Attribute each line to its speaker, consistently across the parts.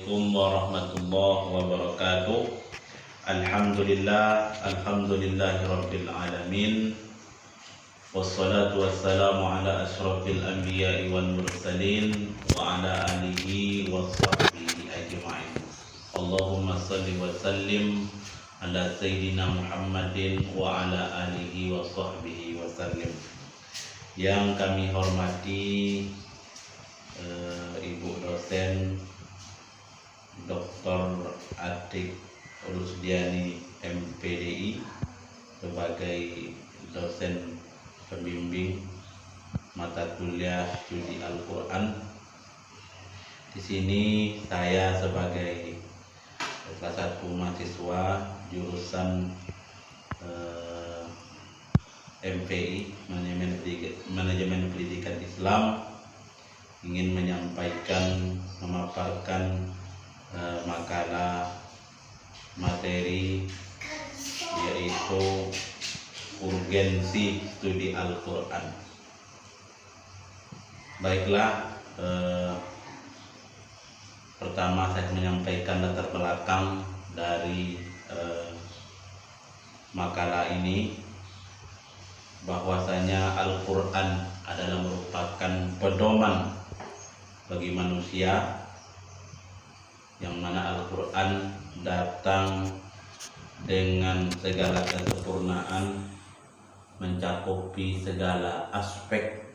Speaker 1: Assalamualaikum warahmatullahi wabarakatuh. Alhamdulillahi rabbil alamin. Wassalatu wassalamu ala asyrafil anbiya'i wal mursalin wa ala alihi wa sahbihi ajma'in. Allahumma salli wa sallim ala sayyidina Muhammadin wa ala alihi wa sahbihi wa sallim. Yang kami hormati Ibu dosen Dr. Atik Rusdiani MPDI sebagai dosen pembimbing mata kuliah studi Al-Quran. Di sini saya sebagai salah satu mahasiswa jurusan MPI Manajemen Pendidikan Islam ingin menyampaikan, memaparkan makalah materi yaitu urgensi studi Al-Quran. Baiklah, pertama saya menyampaikan latar belakang dari makalah ini, bahwasanya Al-Quran adalah merupakan pedoman bagi manusia, yang mana Al-Quran datang dengan segala kesempurnaan, mencakupi segala aspek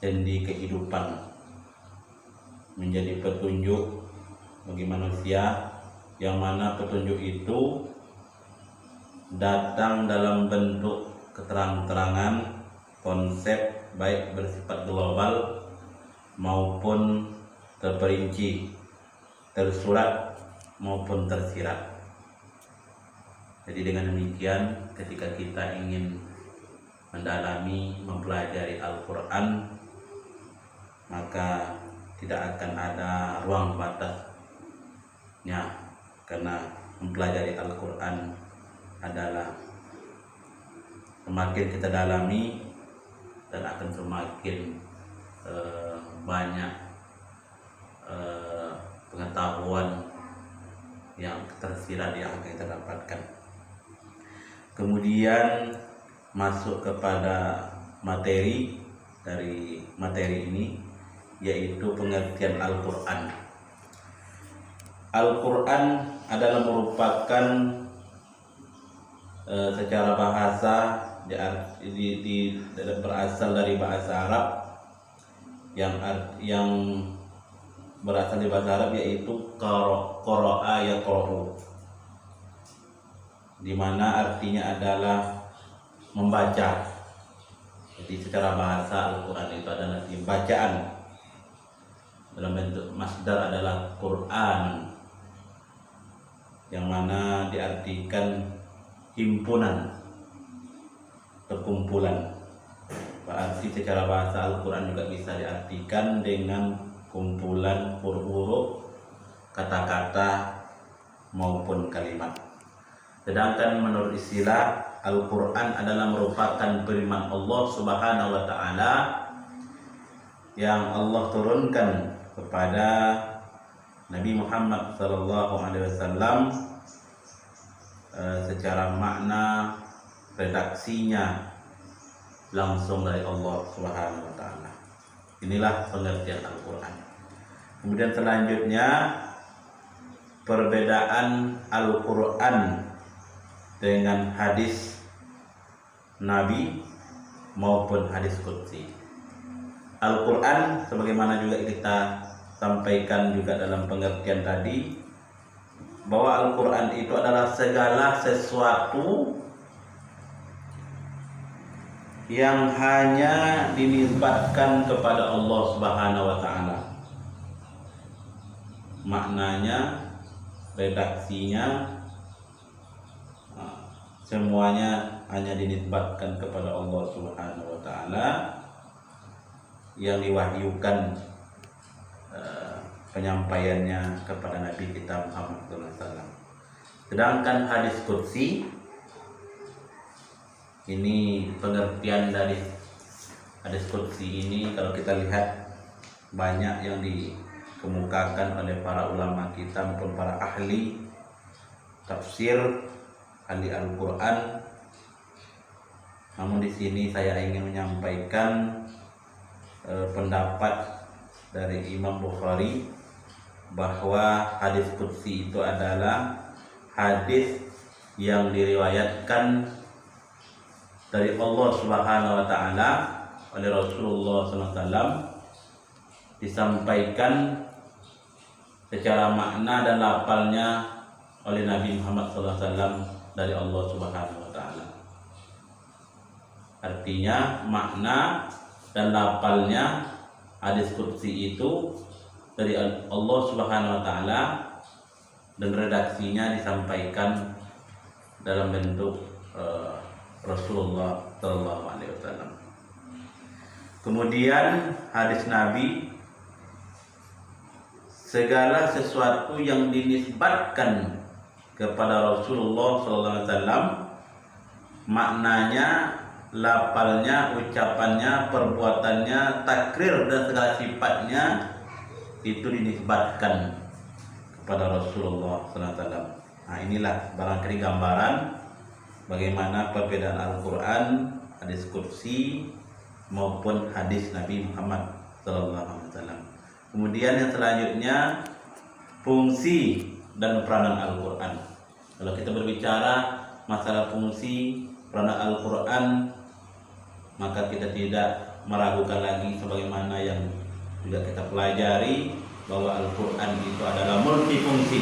Speaker 1: sendi kehidupan, menjadi petunjuk bagi manusia, yang mana petunjuk itu datang dalam bentuk keterang-terangan konsep, baik bersifat global maupun terperinci, tersurat maupun tersirat. Jadi dengan demikian, ketika kita ingin mendalami, mempelajari Al-Quran, maka tidak akan ada ruang batasnya, karena mempelajari Al-Quran adalah semakin kita dalami dan akan semakin banyak pengetahuan yang tersirat yang akan kita dapatkan. Kemudian masuk kepada materi dari materi ini, yaitu pengertian Al-Quran. Al-Quran adalah merupakan secara bahasa berasal dari bahasa Arab, yang berasal dari bahasa Arab, yaitu qara'a yaqra'u, di mana artinya adalah membaca. Jadi secara bahasa Al-Quran itu adalah bacaan, dalam bentuk masdar adalah Quran, yang mana diartikan himpunan, perkumpulan. Berarti secara bahasa Al-Quran juga bisa diartikan dengan kumpulan huruf, kata-kata maupun kalimat. Sedangkan menurut istilah, Al-Quran adalah merupakan firman Allah Subhanahu wa Ta'ala yang Allah turunkan kepada Nabi Muhammad SAW secara makna redaksinya langsung dari Allah Subhanahu wa Ta'ala. Inilah pengertian Al-Quran. Kemudian selanjutnya, perbedaan Al-Quran dengan hadis Nabi maupun hadis qudsi. Al-Quran, sebagaimana juga kita sampaikan juga dalam pengertian tadi, bahwa Al-Quran itu adalah segala sesuatu yang hanya dinisbatkan kepada Allah Subhanahu wa Ta'ala. Maknanya, redaksinya, semuanya hanya dinisbatkan kepada Allah Subhanahu wa Ta'ala, yang diwahyukan penyampaiannya kepada Nabi kita Muhammad SAW. Sedangkan hadis qudsi, ini pengertian dari hadis qudsi ini, kalau kita lihat banyak yang dikemukakan oleh para ulama kita maupun para ahli tafsir, ahli Al-Quran. Namun di sini saya ingin menyampaikan pendapat dari Imam Bukhari bahwa hadis qudsi itu adalah hadis yang diriwayatkan dari Allah Subhanahu wa taala oleh Rasulullah SAW, disampaikan secara makna dan lafalnya oleh Nabi Muhammad SAW dari Allah Subhanahu wa taala. Artinya makna dan lafalnya hadis qudsi itu dari Allah Subhanahu wa taala dan redaksinya disampaikan dalam bentuk Rasulullah sallallahu alaihi wasallam. Kemudian hadis Nabi, segala sesuatu yang dinisbatkan kepada Rasulullah sallallahu alaihi wasallam, maknanya, lafalnya, ucapannya, perbuatannya, takrir dan segala sifatnya itu dinisbatkan kepada Rasulullah sallallahu alaihi wasallam. Nah, inilah barangkali gambaran bagaimana perbedaan Al-Quran, hadis qudsi maupun hadis Nabi Muhammad sallallahu alaihi wasallam. Kemudian yang selanjutnya, fungsi dan peranan Al-Quran. Kalau kita berbicara masalah fungsi peranan Al-Quran, maka kita tidak meragukan lagi sebagaimana yang juga kita pelajari bahwa Al-Quran itu adalah multifungsi,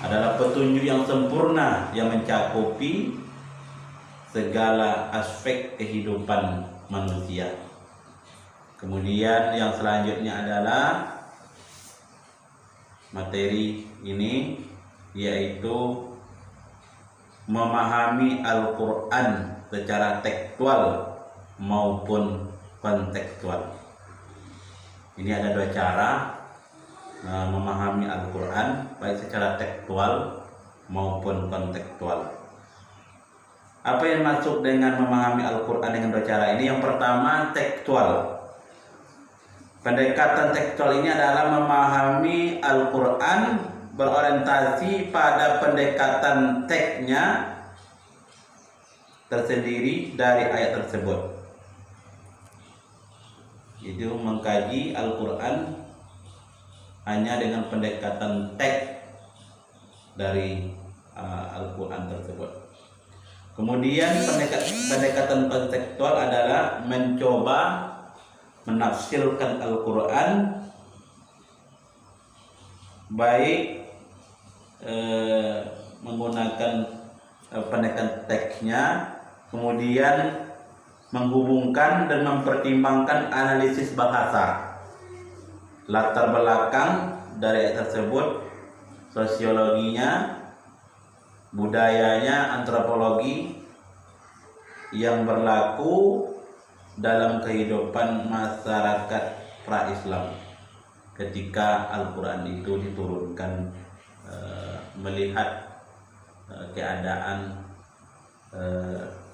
Speaker 1: adalah petunjuk yang sempurna yang mencakupi segala aspek kehidupan manusia. Kemudian yang selanjutnya adalah materi ini, yaitu memahami Al-Quran secara tekstual maupun kontekstual. Ini ada dua cara memahami Al-Quran, baik secara tekstual maupun kontekstual. Apa yang masuk dengan memahami Al-Quran dengan dua cara ini? Yang pertama, tekstual. Pendekatan tekstual ini adalah memahami Al-Quran berorientasi pada pendekatan teksnya tersendiri dari ayat tersebut. Itu mengkaji Al-Quran hanya dengan pendekatan teks dari Al-Quran tersebut. Kemudian pendekatan kontekstual adalah mencoba menafsirkan Al-Quran baik menggunakan pendekatan teksnya, kemudian menghubungkan dan mempertimbangkan analisis bahasa, latar belakang dari ayat tersebut, sosiologinya, budayanya, antropologi yang berlaku dalam kehidupan masyarakat pra-Islam ketika Al-Quran itu diturunkan, melihat keadaan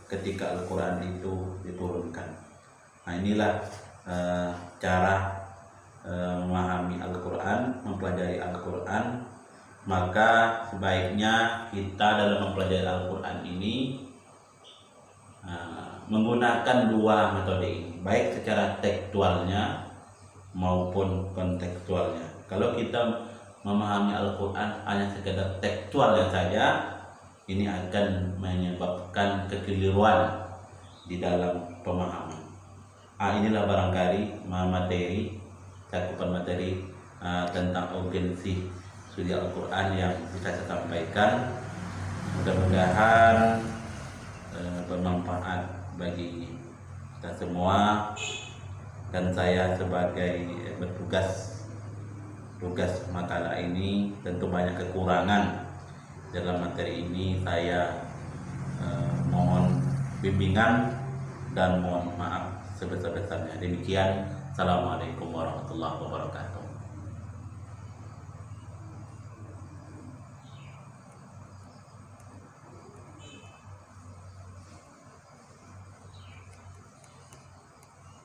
Speaker 1: ketika Al-Quran itu diturunkan. Nah, inilah cara memahami Al-Quran, mempelajari Al-Quran. Maka sebaiknya kita dalam mempelajari Al-Quran ini menggunakan dua metode ini, baik secara tekstualnya maupun kontekstualnya. Kalau kita memahami Al-Quran hanya sekedar tekstualnya saja, ini akan menyebabkan kekeliruan di dalam pemahaman. Inilah barangkali cakupan materi tentang urgensi studi Al-Quran yang bisa saya sampaikan. Mudah-mudahan bermanfaat bagi kita semua, dan saya sebagai tugas makalah ini tentu banyak kekurangan dalam materi ini. Saya mohon bimbingan dan mohon maaf sebesar-besarnya. Demikian, Assalamualaikum warahmatullahi wabarakatuh.